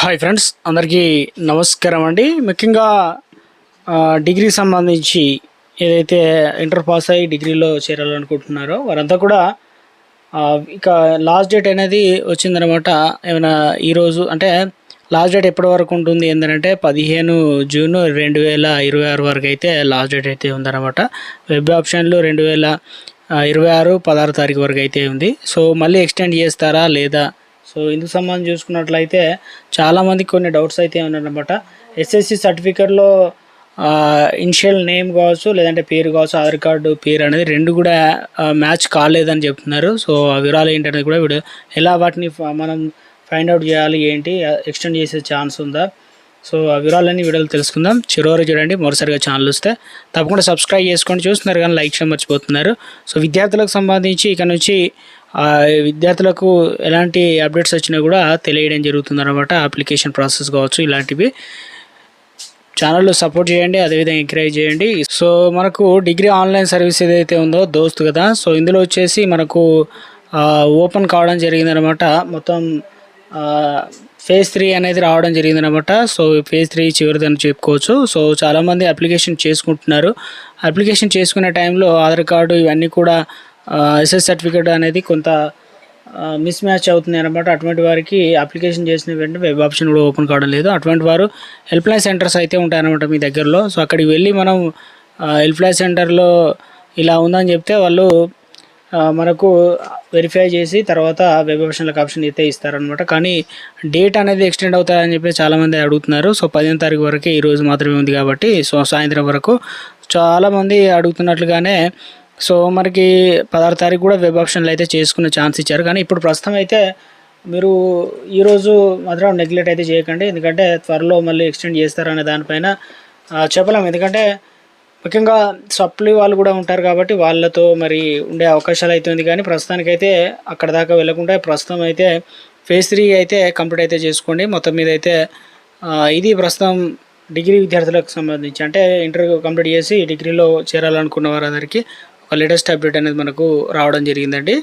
Hi friends, అందరికీ నమస్కారం అండి. ముఖ్యంగా డిగ్రీకి సంబంధించి ఏదైతే ఇంటర్ పాస్ అయ్యి డిగ్రీలో చేరాలనుకుంటున్నారో వారంతా కూడా ఇక లాస్ట్ డేట్ అనేది వచ్చిందనమాట. ఏమైనా ఈరోజు అంటే లాస్ట్ డేట్ ఎప్పటి వరకు ఉంటుంది ఏంటంటే 15 జూన్ 2026 వరకు అయితే లాస్ట్ డేట్ అయితే ఉందన్నమాట. వెబ్ ఆప్షన్లు 2026 16 తారీఖు వరకు అయితే ఉంది. సో మళ్ళీ ఎక్స్టెండ్ చేస్తారా లేదా? సో ఇందుకు సంబంధించి చూసుకున్నట్లయితే చాలామందికి కొన్ని డౌట్స్ అయితే ఉన్నాయన్నమాట. ఎస్ఎస్సి సర్టిఫికేట్లో ఇనిషియల్ నేమ్ కావచ్చు, లేదంటే పేరు కావచ్చు, ఆధార్ కార్డు పేరు అనేది రెండు కూడా మ్యాచ్ కాలేదని చెప్తున్నారు. సో ఆ వివరాలు ఏంటనేది కూడా వీడియో ఎలా వాటిని మనం ఫైండ్ అవుట్ చేయాలి, ఏంటి ఎక్స్టెండ్ చేసే ఛాన్స్ ఉందా, సో ఆ వివరాలన్నీ వీడియోలు తెలుసుకుందాం. చివరి చూడండి. మరోసారిగా ఛానల్ వస్తే తప్పకుండా సబ్స్క్రైబ్ చేసుకోండి. చూస్తున్నారు కానీ లైక్ చేయడం మర్చిపోతున్నారు. సో విద్యార్థులకు సంబంధించి ఇక నుంచి విద్యార్థులకు ఎలాంటి అప్డేట్స్ వచ్చినా కూడా తెలియడం జరుగుతుంది అనమాట. అప్లికేషన్ ప్రాసెస్ కావచ్చు, ఇలాంటివి ఛానల్లో సపోర్ట్ చేయండి, అదేవిధంగా ఎంకరేజ్ చేయండి. సో మనకు డిగ్రీ ఆన్లైన్ సర్వీస్ ఏదైతే ఉందో దోస్త్ కదా, సో ఇందులో వచ్చేసి మనకు ఓపెన్ కావడం జరిగిందనమాట. మొత్తం ఫేజ్ 3 అనేది రావడం జరిగిందనమాట. సో ఫేజ్ 3 చివరిదని చెప్పుకోవచ్చు. సో చాలామంది అప్లికేషన్ చేసుకుంటున్నారు. అప్లికేషన్ చేసుకునే టైంలో ఆధార్ కార్డు ఇవన్నీ కూడా ఎస్ఎస్ సర్టిఫికేట్ అనేది కొంత మిస్ మ్యాచ్ అవుతుంది అనమాట. అటువంటి వారికి అప్లికేషన్ చేసిన వెంటనే వెబ్ ఆప్షన్ కూడా ఓపెన్ కావడం లేదు. అటువంటి వారు హెల్ప్ లైన్ సెంటర్స్ అయితే ఉంటాయన్నమాట మీ దగ్గరలో. సో అక్కడికి వెళ్ళి మనం హెల్ప్ లైన్ సెంటర్లో ఇలా ఉందని చెప్తే వాళ్ళు మనకు వెరిఫై చేసి తర్వాత వెబ్ ఆప్షన్లకు ఆప్షన్ అయితే ఇస్తారనమాట. కానీ డేట్ అనేది ఎక్స్టెండ్ అవుతాయని చెప్పి చాలామంది అడుగుతున్నారు. సో 15 తారీఖు వరకు ఈరోజు మాత్రమే ఉంది కాబట్టి సో సాయంత్రం వరకు చాలామంది అడుగుతున్నట్లుగానే సో మనకి 16 తారీఖు కూడా వెబ్ ఆప్షన్లు అయితే చేసుకునే ఛాన్స్ ఇచ్చారు. కానీ ఇప్పుడు ప్రస్తుతం అయితే మీరు ఈరోజు మాత్రం నెగ్లెక్ట్ అయితే చేయకండి, ఎందుకంటే త్వరలో మళ్ళీ ఎక్స్టెండ్ చేస్తారనే దానిపైన చెప్పలేము. ఎందుకంటే ముఖ్యంగా సప్లీ వాళ్ళు కూడా ఉంటారు కాబట్టి వాళ్ళతో మరి ఉండే అవకాశాలు అయితే ఉంది. కానీ ప్రస్తుతానికైతే అక్కడ దాకా వెళ్ళకుండా ప్రస్తుతం అయితే ఫేజ్ 3 అయితే కంప్లీట్ అయితే చేసుకోండి. మొత్తం మీద అయితే ఇది ప్రస్తుతం డిగ్రీ విద్యార్థులకు సంబంధించి, అంటే ఇంటర్ కంప్లీట్ చేసి డిగ్రీలో చేరాలనుకున్న వారందరికీ ఒక లేటెస్ట్ అప్డేట్ అనేది మనకు రావడం జరిగిందండి.